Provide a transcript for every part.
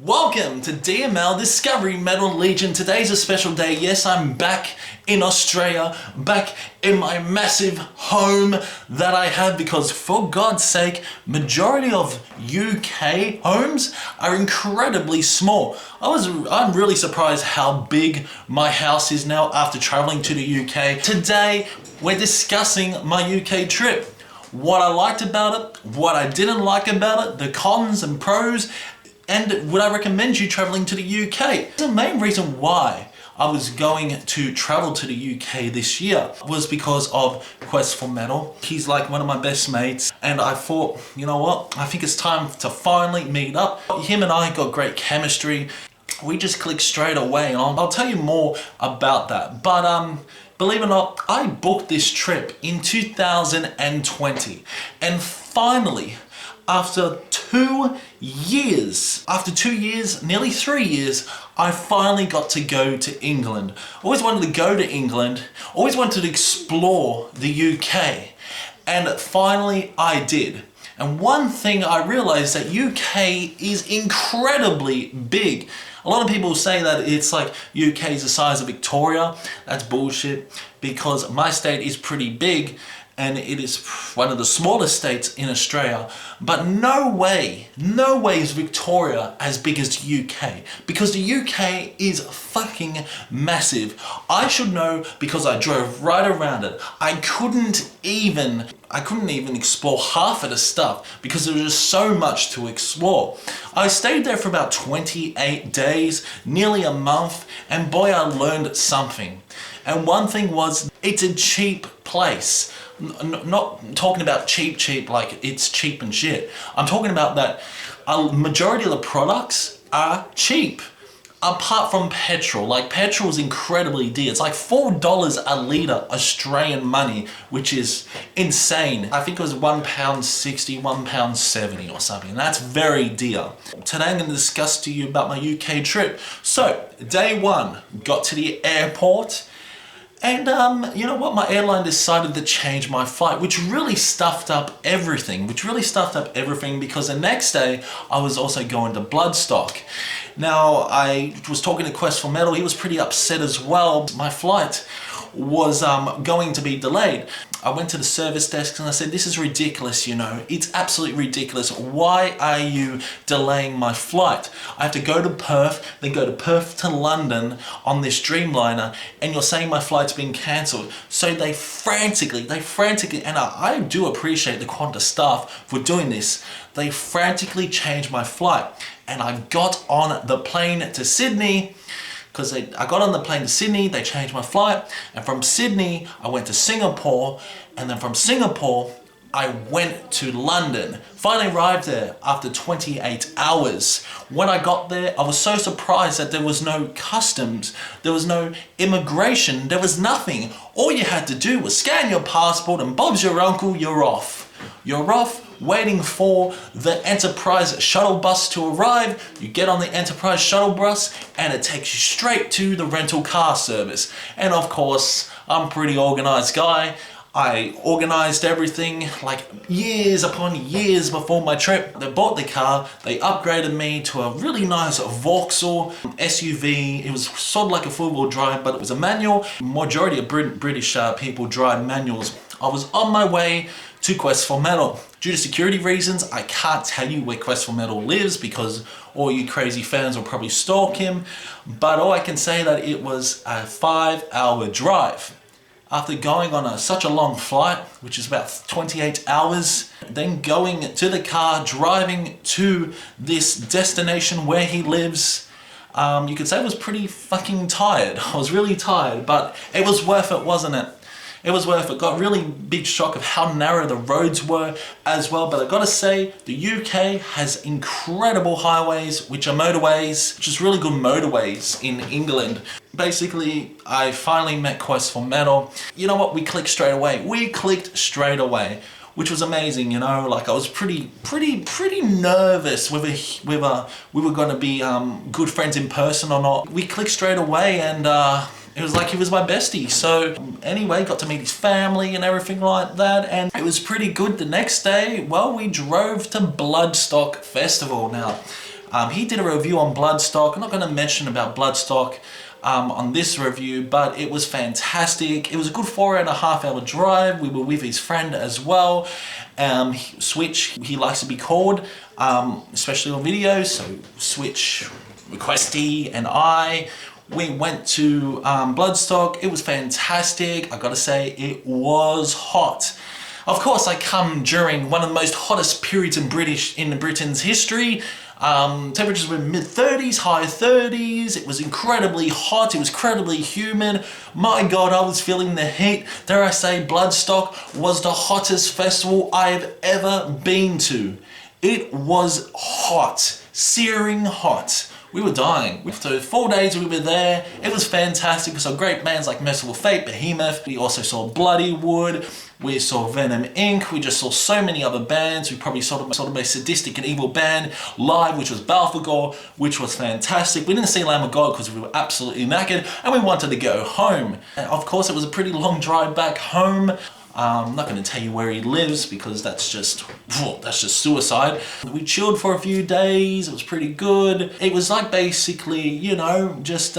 Welcome to DML Discovery Metal Legion. Today's a special day. Yes, I'm back in Australia, back in my massive home that I have, because for God's sake, majority of UK homes are incredibly small. I'm really surprised how big my house is now after traveling to the UK. Today, we're discussing my UK trip. What I liked about it, what I didn't like about it, the cons and pros, and would I recommend you traveling to the UK? The main reason why I was going to travel to the UK this year was because of Quest for Metal. He's like one of my best mates, and I thought, you know what? I think it's time to finally meet up. Him and I got great chemistry. We just clicked straight away. I'll tell you more about that. But believe it or not, I booked this trip in 2020, and finally, after 2 years, nearly 3 years, I finally got to go to England. Always wanted to go to England, always wanted to explore the UK, and finally I did. And one thing I realized, that UK is incredibly big. A lot of people say that it's like UK is the size of Victoria. That's bullshit, because my state is pretty big and it is one of the smallest states in Australia. But no way is Victoria as big as the UK, because the UK is fucking massive. I should know because I drove right around it. I couldn't even explore half of the stuff because there was just so much to explore. I stayed there for about 28 days, nearly a month, and boy, I learned something. And one thing was, it's a cheap place. Not talking about cheap like it's cheap and shit. I'm talking about that a majority of the products are cheap. Apart from petrol. Like, petrol is incredibly dear. It's like $4 a litre Australian money, which is insane. I think it was £1.60, £1.70 or something. And that's very dear. Today I'm going to discuss to you about my UK trip. So, day one, got to the airport. And you know what, my airline decided to change my flight, which really stuffed up everything. Because the next day, I was also going to Bloodstock. Now, I was talking to Quest for Metal. He was pretty upset as well. My flight was going to be delayed. I went to the service desk and I said, this is ridiculous, you know. It's absolutely ridiculous. Why are you delaying my flight? I have to go to Perth, then go to Perth to London on this Dreamliner, and you're saying my flight's been cancelled. So they frantically, and I do appreciate the Qantas staff for doing this. They frantically changed my flight, and I got on the plane to Sydney. Because I got on the plane to Sydney, they changed my flight, and from Sydney, I went to Singapore, and then from Singapore, I went to London. Finally arrived there after 28 hours. When I got there, I was so surprised that there was no customs, there was no immigration, there was nothing. All you had to do was scan your passport, and Bob's your uncle, you're off. You're off, waiting for the Enterprise shuttle bus to arrive. You get on the Enterprise shuttle bus and it takes you straight to the rental car service. And of course, I'm a pretty organized guy. I organized everything like years upon years before my trip. They bought the car, they upgraded me to a really nice Vauxhall SUV. It was sort of like a four-wheel drive, but it was a manual. Majority of British people drive manuals. I was on my way to Quest for Metal. Due to security reasons, I can't tell you where Quest for Metal lives because all you crazy fans will probably stalk him. But all I can say that it was a 5-hour drive. After going on such a long flight, which is about 28 hours, then going to the car, driving to this destination where he lives, you could say I was pretty fucking tired. I was really tired, but it was worth it, wasn't it? It was worth it. Got really big shock of how narrow the roads were as well. But I gotta say, the UK has incredible highways, which are motorways, which is really good motorways in England. Basically, I finally met Quest for Metal. You know what? We clicked straight away. Which was amazing, you know. Like, I was pretty nervous whether we were gonna be good friends in person or not. We clicked straight away, and it was like he was my bestie. So anyway, got to meet his family and everything like that, and it was pretty good. The next day, well, we drove to Bloodstock Festival. Now, He did a review on Bloodstock. I'm not going to mention about Bloodstock on this review, but it was fantastic. It was a good 4.5 hour drive. We were with his friend as well, Switch, he likes to be called, especially on videos. So Switch, Requesty, and we went to Bloodstock. It was fantastic. I gotta say, it was hot. Of course, I come during one of the most hottest periods in Britain's history. Temperatures were mid-30s, high 30s. It was incredibly hot. It was incredibly humid. My God, I was feeling the heat. Dare I say, Bloodstock was the hottest festival I've ever been to. It was hot, searing hot. We were dying. So 4 days we were there. It was fantastic. We saw great bands like Merciful Fate, Behemoth. We also saw Bloody Wood. We saw Venom Inc. We just saw so many other bands. We probably saw the most sadistic and evil band live, which was Balfour, which was fantastic. We didn't see Lamb of God because we were absolutely knackered and we wanted to go home. And of course, it was a pretty long drive back home. I'm not going to tell you where he lives because that's just suicide. We chilled for a few days. It was pretty good. It was like basically, you know, just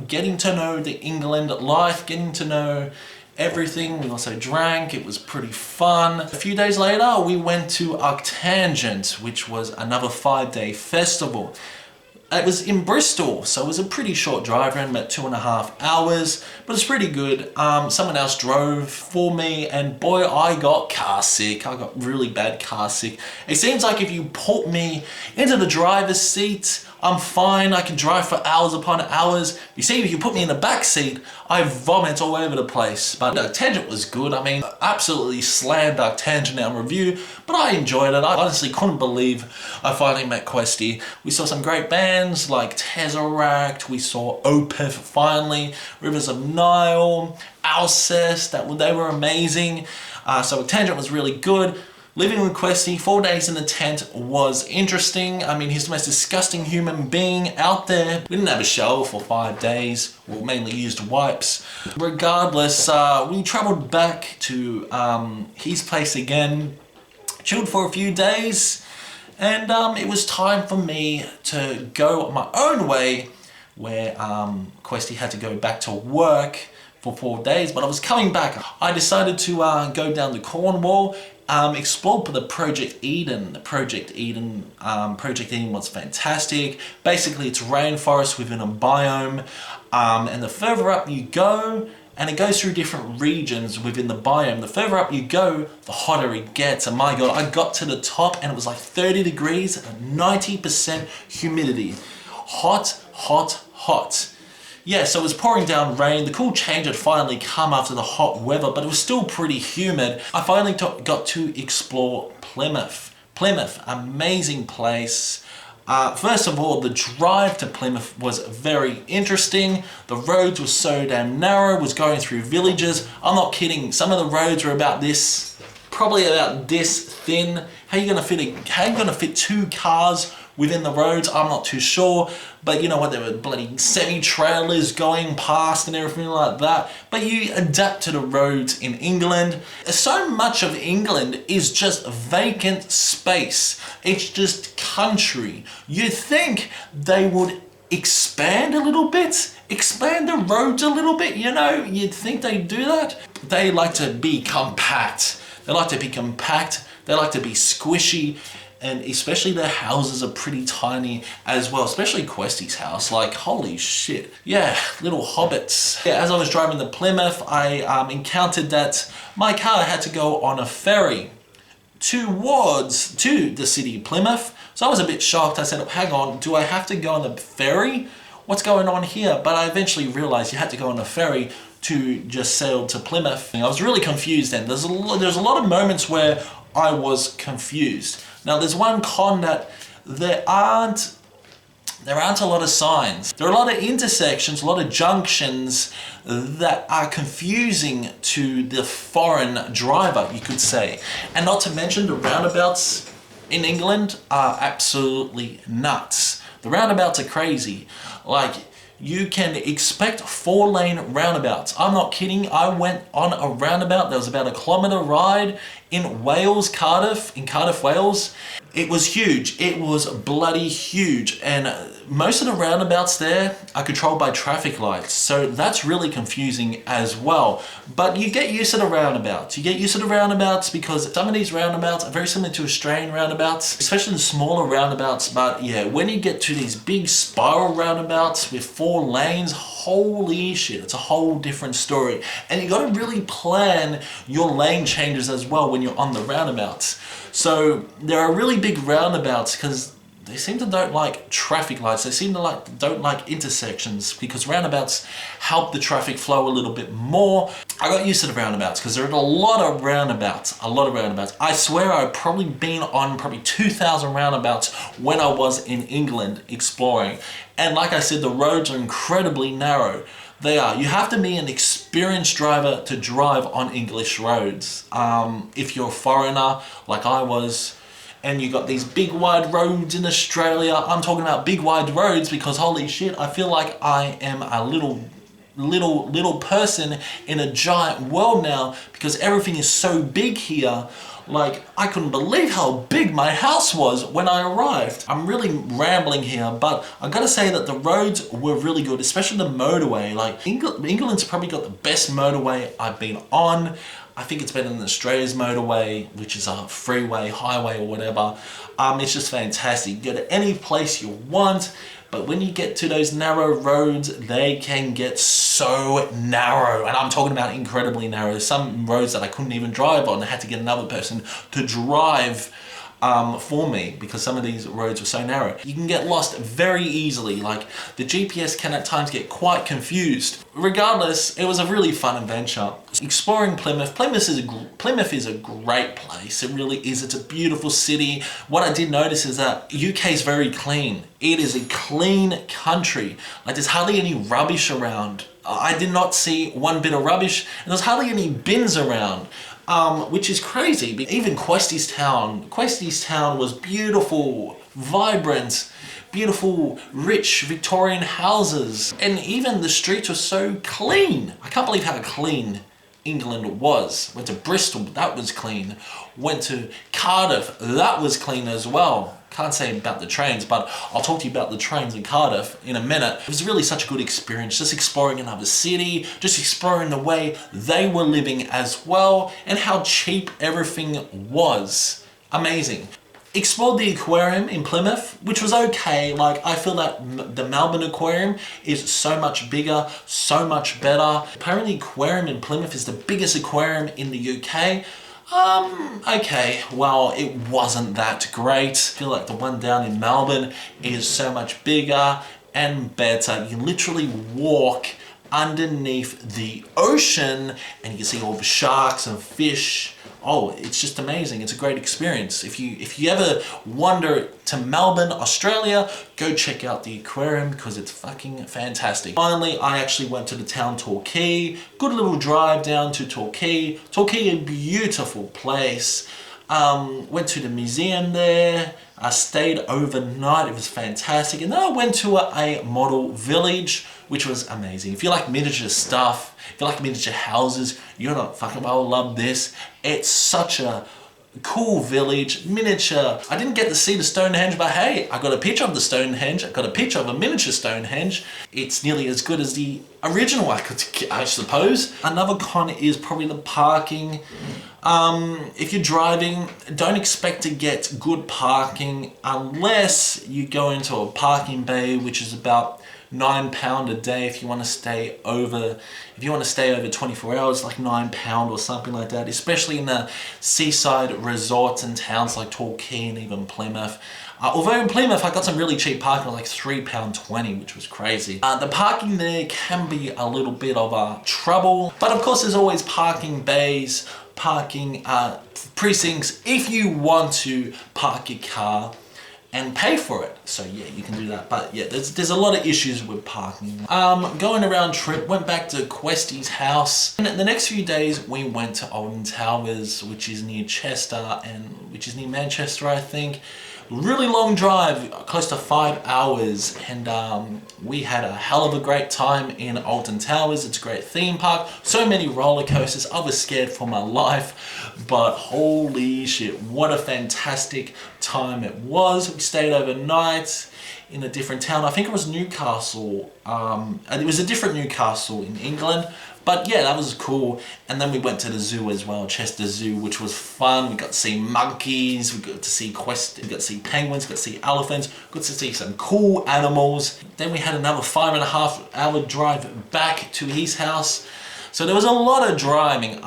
getting to know the England life, getting to know everything. We also drank. It was pretty fun. A few days later, we went to ArcTanGent, which was another 5-day festival. It was in Bristol, so it was a pretty short drive, around about 2.5 hours, but it's pretty good. Someone else drove for me, and boy, I got car sick. I got really bad car sick. It seems like if you put me into the driver's seat, I'm fine. I can drive for hours upon hours. You see, if you put me in the back seat, I vomit all over the place. But ArcTanGent was good. I mean, absolutely slammed ArcTanGent on review, but I enjoyed it. I honestly couldn't believe I finally met Questy. We saw some great bands like Tesseract. We saw Opeth finally, Rivers of Nile, Alcest. They were amazing. So ArcTanGent was really good. Living with Questy, 4 days in the tent was interesting. I mean, he's the most disgusting human being out there. We didn't have a shower for 5 days. We mainly used wipes. Regardless, we traveled back to his place again, chilled for a few days, and it was time for me to go my own way, where Questy had to go back to work for 4 days, but I was coming back. I decided to go down to Cornwall, explore the Project Eden. The Project Eden was fantastic. Basically, it's rainforest within a biome, and the further up you go, and it goes through different regions within the biome, the further up you go, the hotter it gets. And my God, I got to the top and it was like 30 degrees, 90% humidity. Hot, hot, hot. Yeah, so it was pouring down rain. The cool change had finally come after the hot weather, but it was still pretty humid. I finally got to explore Plymouth. Plymouth, amazing place. First of all, the drive to Plymouth was very interesting. The roads were so damn narrow, was going through villages. I'm not kidding, some of the roads were about this, probably about this thin. How are you gonna fit 2 cars within the roads? I'm not too sure, but you know what, there were bloody semi-trailers going past and everything like that. But you adapt to the roads in England. So much of England is just vacant space. It's just country. You'd think they would expand a little bit, expand the roads a little bit, you know, you'd think they'd do that. They like to be compact. They like to be compact. They like to be squishy. And especially their houses are pretty tiny as well, especially Questy's house, like holy shit. Yeah, little hobbits. Yeah, as I was driving to Plymouth, I encountered that my car had to go on a ferry to the city of Plymouth. So I was a bit shocked. I said, hang on, do I have to go on the ferry? What's going on here? But I eventually realized you had to go on a ferry to just sail to Plymouth. I was really confused then. There's a lot of moments where I was confused. Now there's one con that there aren't a lot of signs. There are a lot of intersections, a lot of junctions that are confusing to the foreign driver, you could say. And not to mention the roundabouts in England are absolutely nuts. The roundabouts are crazy. Like, you can expect 4-lane roundabouts. I'm not kidding. I went on a roundabout that was about a kilometer ride In Wales, in Cardiff, Wales, it was huge. It was bloody huge. And most of the roundabouts there are controlled by traffic lights. So that's really confusing as well. But you get used to the roundabouts. You get used to the roundabouts because some of these roundabouts are very similar to Australian roundabouts, especially the smaller roundabouts. But yeah, when you get to these big spiral roundabouts with 4 lanes, holy shit, it's a whole different story. And you got to really plan your lane changes as well when you're on the roundabouts. So there are really big roundabouts because they seem to don't like traffic lights. They seem to don't like intersections because roundabouts help the traffic flow a little bit more. I got used to the roundabouts because there are a lot of roundabouts, I swear I've probably been on 2,000 roundabouts when I was in England exploring. And like I said, the roads are incredibly narrow. They are. You have to be an experienced driver to drive on English roads. If you're a foreigner, like I was, and you got these big wide roads in Australia, I'm talking about big wide roads because holy shit, I feel like I am a little person in a giant world now because everything is so big here. Like, I couldn't believe how big my house was when I arrived. I'm really rambling here, but I gotta say that the roads were really good, especially the motorway. Like, England's probably got the best motorway I've been on. I think it's better than Australia's motorway, which is a freeway, highway, or whatever. It's just fantastic. You go to any place you want. But when you get to those narrow roads, they can get so narrow. And I'm talking about incredibly narrow. There's some roads that I couldn't even drive on. I had to get another person to drive for me because some of these roads were so narrow. You can get lost very easily. Like, the GPS can at times get quite confused. Regardless, it was a really fun adventure. Exploring Plymouth. Plymouth is a great place. It really is. It's a beautiful city. What I did notice is that UK is very clean. It is a clean country. Like, there's hardly any rubbish around. I did not see one bit of rubbish, and there's hardly any bins around. Which is crazy. Even Questies Town was beautiful, vibrant, beautiful, rich Victorian houses. And even the streets were so clean. I can't believe how clean England was. Went to Bristol, that was clean. Went to Cardiff, that was clean as well. Can't say about the trains, but I'll talk to you about the trains in Cardiff in a minute. It was really such a good experience, just exploring another city, just exploring the way they were living as well, and how cheap everything was. Amazing. Explored the aquarium in Plymouth, which was okay. Like, I feel that the Melbourne aquarium is so much bigger, so much better. Apparently the aquarium in Plymouth is the biggest aquarium in the UK. Okay, well, it wasn't that great. I feel like the one down in Melbourne is so much bigger and better. You can literally walk underneath the ocean and you can see all the sharks and fish. Oh, it's just amazing. It's a great experience. If you ever wander to Melbourne, Australia, go check out the aquarium because it's fucking fantastic. Finally, I actually went to the town Torquay. Good little drive down to Torquay. Torquay, a beautiful place. Went to the museum there. I stayed overnight. It was fantastic. And then I went to a model village, which was amazing. If you like miniature stuff, if you like miniature houses, you're gonna fucking well love this. It's such a cool village, miniature. I didn't get to see the Stonehenge, but hey, I got a picture of the Stonehenge. I got a picture of a miniature Stonehenge. It's nearly as good as the original, I suppose. Another con is probably the parking. If you're driving, don't expect to get good parking unless you go into a parking bay, which is about £9 a day if you want to stay over. If you want to stay over 24 hours, like £9 or something like that. Especially in the seaside resorts and towns like Torquay and even Plymouth. Although in Plymouth, I got some really cheap parking, like £3.20, which was crazy. The parking there can be a little bit of trouble, but of course, there's always parking bays, parking precincts if you want to park your car and pay for it. So yeah, you can do that. But yeah, there's a lot of issues with parking. Going around trip, went back to Questie's house. And the next few days we went to Alton Towers, which is near Chester and which is near Manchester, I think. really long drive, close to 5 hours, and we had a hell of a great time in Alton Towers. It's a great theme park, so many roller coasters. I was scared for my life, but holy shit, what a fantastic time it was. We stayed overnight in a different town. I think it was Newcastle. It was a different Newcastle in England. But yeah, that was cool. And then we went to the zoo as well, Chester Zoo, which was fun. We got to see monkeys, we got to see we got to see penguins, we got to see elephants, we got to see some cool animals. Then we had another 5.5 hour drive back to his house. So there was a lot of driving,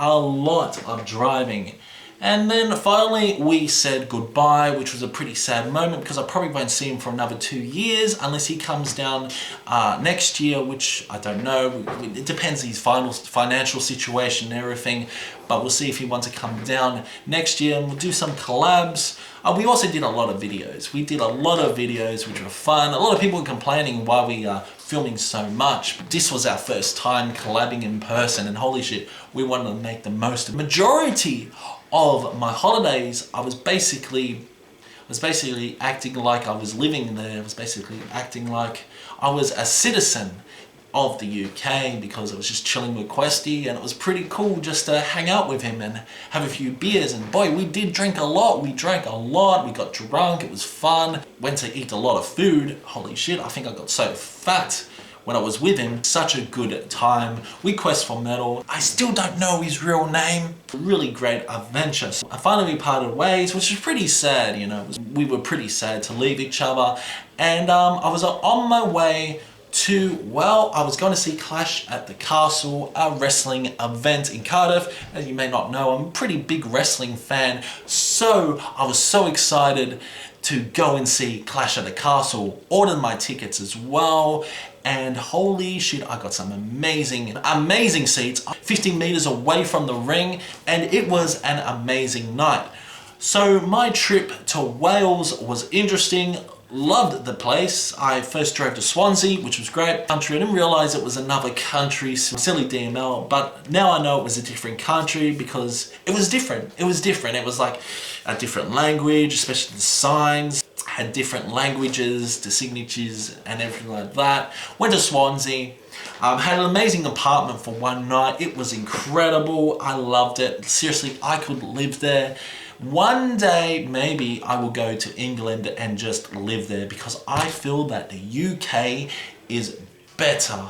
And then finally we said goodbye, which was a pretty sad moment because I probably won't see him for another 2 years unless he comes down next year, which I don't know. It depends on his financial situation and everything, but we'll see if he wants to come down next year, and we'll do some collabs. We also did a lot of videos. We did a lot of videos which were fun. A lot of people were complaining why we are filming so much. This was our first time collabing in person, and holy shit, we wanted to make the most of it. Majority of my holidays, I was basically acting like I was living there. I was basically acting like I was a citizen of the UK because I was just chilling with Questy, and it was pretty cool just to hang out with him and have a few beers. And boy, we did drink a lot. We drank a lot. We got drunk. It was fun. Went to eat a lot of food. Holy shit, I think I got so fat when I was with him. Such a good time. We quest for metal. I still don't know his real name. Really great adventure. So finally we parted ways, which was pretty sad, you know. We were pretty sad to leave each other. And I was on my way to, well, I was going to see Clash at the Castle, a wrestling event in Cardiff. As you may not know, I'm a pretty big wrestling fan. So I was so excited to go and see Clash at the Castle. Ordered my tickets as well. And holy shit, I got some amazing seats, 15 meters away from the ring, and it was an amazing night. So my trip to Wales was interesting. Loved the place. I first drove to Swansea, which was great. I didn't realize it was another country, silly DML, but now I know it was a different country because it was different. It was like a different language, especially the signs had different languages, the signatures and everything like that. Went to Swansea, had an amazing apartment for one night. It was incredible. I loved it. Seriously, I could live there. One day, maybe I will go to England and just live there because I feel that the UK is better,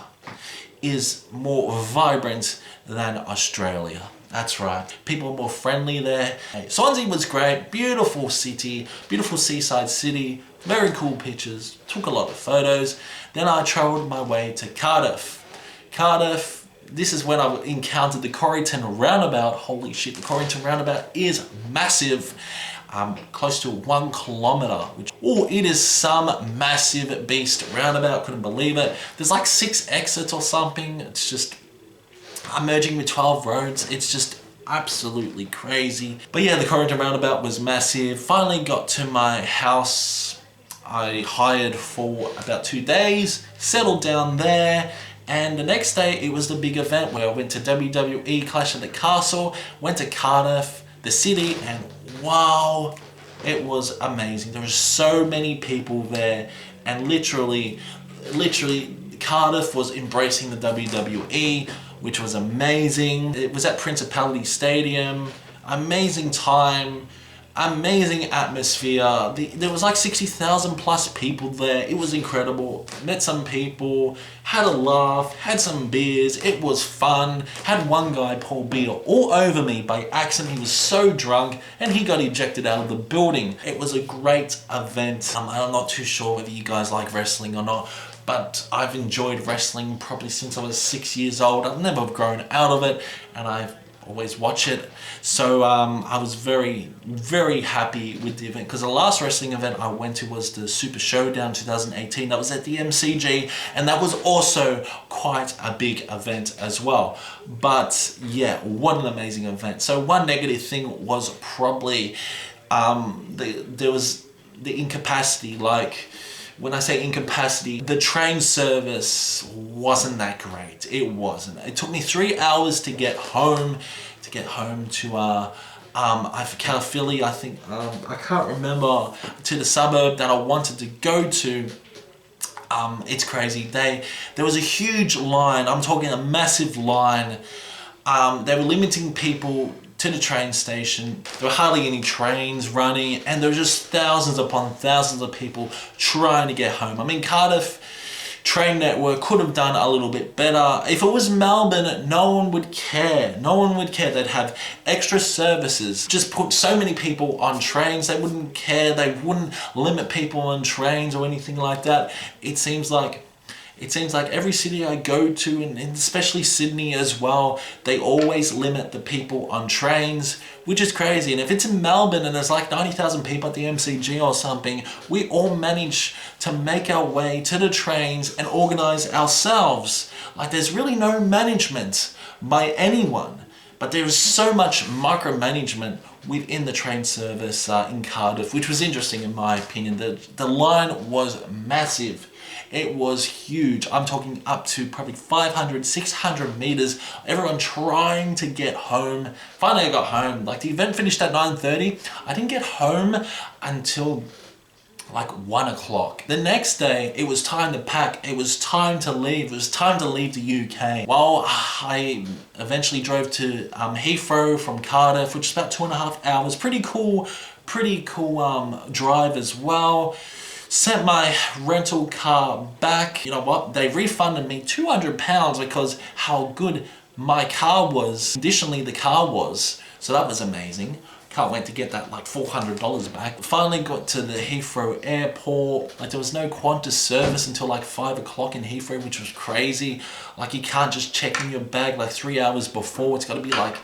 is more vibrant than Australia. That's right. People are more friendly there. Swansea was great. Beautiful city, beautiful seaside city, very cool pictures. Took a lot of photos. Then I travelled my way to Cardiff. Cardiff, this is when I encountered the Corrington Roundabout. Holy shit, the Corrington Roundabout is massive. Close to 1 kilometre, it is some massive beast roundabout. Couldn't believe it. There's like 6 exits or something. It's just merging with 12 roads. It's just absolutely crazy. But yeah, the Corrington Roundabout was massive. Finally got to my house. I hired for about 2 days, settled down there, and the next day it was the big event where I went to WWE Clash at the Castle, went to Cardiff, the city, and wow, it was amazing. There were so many people there, and literally Cardiff was embracing the WWE, which was amazing. It was at Principality Stadium. Amazing time, amazing atmosphere. There was like 60,000 plus people there. It was incredible. Met some people, had a laugh, had some beers. It was fun. Had one guy pour beer all over me by accident. He was so drunk and he got ejected out of the building. It was a great event. I'm not too sure whether you guys like wrestling or not, but I've enjoyed wrestling probably since I was 6 years old. I've never grown out of it, and I've always watched it. So I was very, very happy with the event, because the last wrestling event I went to was the Super Showdown 2018. That was at the MCG, and that was also quite a big event as well. But yeah, what an amazing event. So one negative thing was probably there was the incapacity. Like, when I say incapacity, the train service wasn't that great. It wasn't. It took me 3 hours to get home, to Philly, I think, I can't remember, to the suburb that I wanted to go to. It's crazy. There was a huge line. I'm talking a massive line. They were limiting people to the train station. There were hardly any trains running, and there were just thousands upon thousands of people trying to get home. I mean, Cardiff train network could have done a little bit better. If it was Melbourne, no one would care. No one would care. They'd have extra services. Just put so many people on trains. They wouldn't care. They wouldn't limit people on trains or anything like that. It seems like every city I go to, and especially Sydney as well, they always limit the people on trains, which is crazy. And if it's in Melbourne and there's like 90,000 people at the MCG or something, we all manage to make our way to the trains and organize ourselves. Like, there's really no management by anyone, but there is so much micromanagement within the train service in Cardiff, which was interesting in my opinion. The line was massive. It was huge. I'm talking up to probably 500, 600 meters. Everyone trying to get home. Finally, I got home. Like, the event finished at 9:30. I didn't get home until like 1 o'clock. The next day, it was time to pack. It was time to leave. It was time to leave the UK. Well, I eventually drove to Heathrow from Cardiff, which is about 2.5 hours. Pretty cool drive as well. Sent my rental car back. You know what? They refunded me £200 because how good my car was. Additionally, the car was. So that was amazing. Can't wait to get that like $400 back. Finally got to the Heathrow airport. Like, there was no Qantas service until like 5 o'clock in Heathrow, which was crazy. Like, you can't just check in your bag like 3 hours before. It's got to be like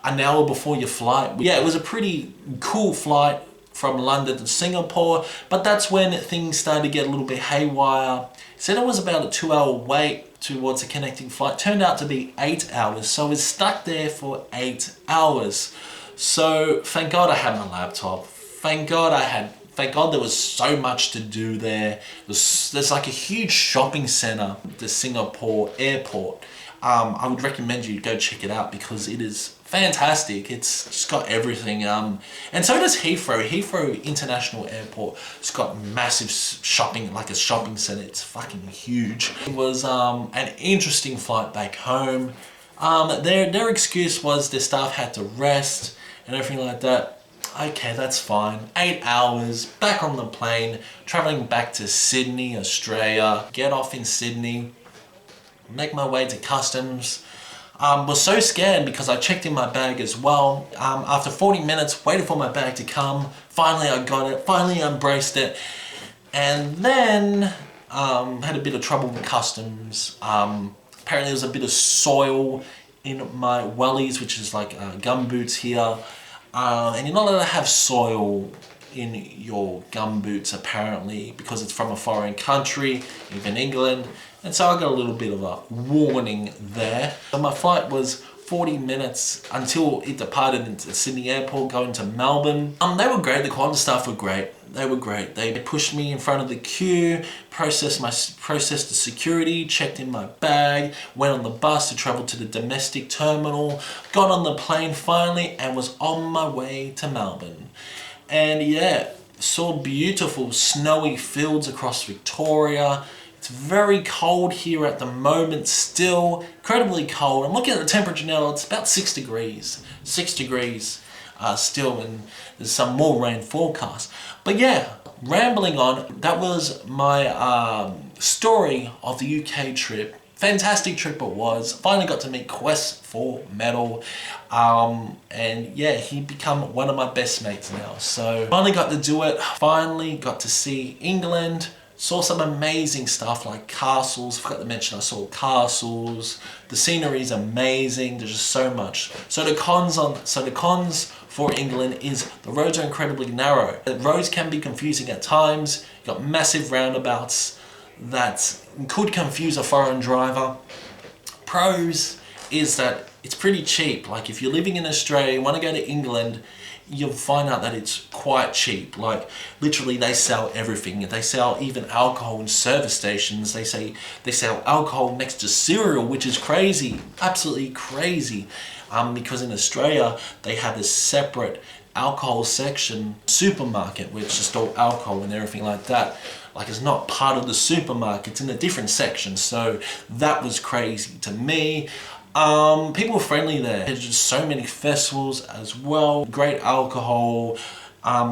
an hour before your flight. Yeah, it was a pretty cool flight from London to Singapore, but that's when things started to get a little bit haywire. Said it was about a 2-hour wait towards a connecting flight. Turned out to be 8 hours, so I was stuck there for 8 hours. So thank God I had my laptop. Thank God there was so much to do there. There's like a huge shopping center, the Singapore airport. I would recommend you go check it out because it is fantastic. It's just got everything. And so does Heathrow. Heathrow International Airport. It's got massive shopping, like a shopping center. It's fucking huge. It was an interesting flight back home. Their excuse was their staff had to rest and everything like that. Okay, that's fine. 8 hours, back on the plane, traveling back to Sydney, Australia. Get off in Sydney, make my way to customs. Was so scared because I checked in my bag as well. After 40 minutes, waited for my bag to come. Finally, I got it. Finally, I embraced it. And then had a bit of trouble with customs. Apparently, there was a bit of soil in my wellies, which is like gumboots here. And you're not allowed to have soil in your gumboots apparently because it's from a foreign country, even England. And so I got a little bit of a warning there. So my flight was 40 minutes until it departed into Sydney Airport going to Melbourne. They were great. The Qantas staff were great. They were great. They pushed me in front of the queue, processed the security, checked in my bag, went on the bus to travel to the domestic terminal, got on the plane finally, and was on my way to Melbourne. And yeah, saw beautiful snowy fields across Victoria. It's very cold here at the moment still, incredibly cold. I'm looking at the temperature now, it's about 6 degrees. 6 degrees still, and there's some more rain forecast. But yeah, rambling on, that was my story of the UK trip. Fantastic trip it was. Finally got to meet Quest for Metal. And yeah, he become one of my best mates now. So finally got to do it. Finally got to see England. Saw some amazing stuff like castles. Forgot to mention I saw castles. The scenery is amazing. There's just so much. So the cons for England is the roads are incredibly narrow. The roads can be confusing at times. You've got massive roundabouts that could confuse a foreign driver. Pros is that it's pretty cheap. Like if you're living in Australia, you want to go to England, you'll find out that it's quite cheap. Like literally they sell everything. They sell even alcohol in service stations. They sell alcohol next to cereal, which is crazy, absolutely crazy. because in Australia they have a separate alcohol section supermarket, which is all alcohol and everything like that. Like, it's not part of the supermarket, it's in a different section. So that was crazy to me. People were friendly there. There's just so many festivals as well. Great alcohol,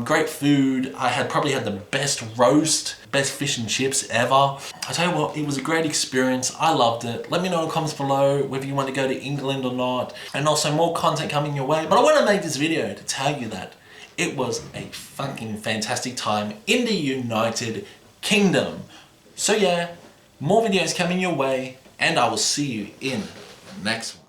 great food. I probably had the best roast, best fish and chips ever. I tell you what, it was a great experience. I loved it. Let me know in the comments below whether you want to go to England or not. And also more content coming your way. But I want to make this video to tell you that it was a fucking fantastic time in the United Kingdom. So yeah, more videos coming your way, and I will see you in the next one.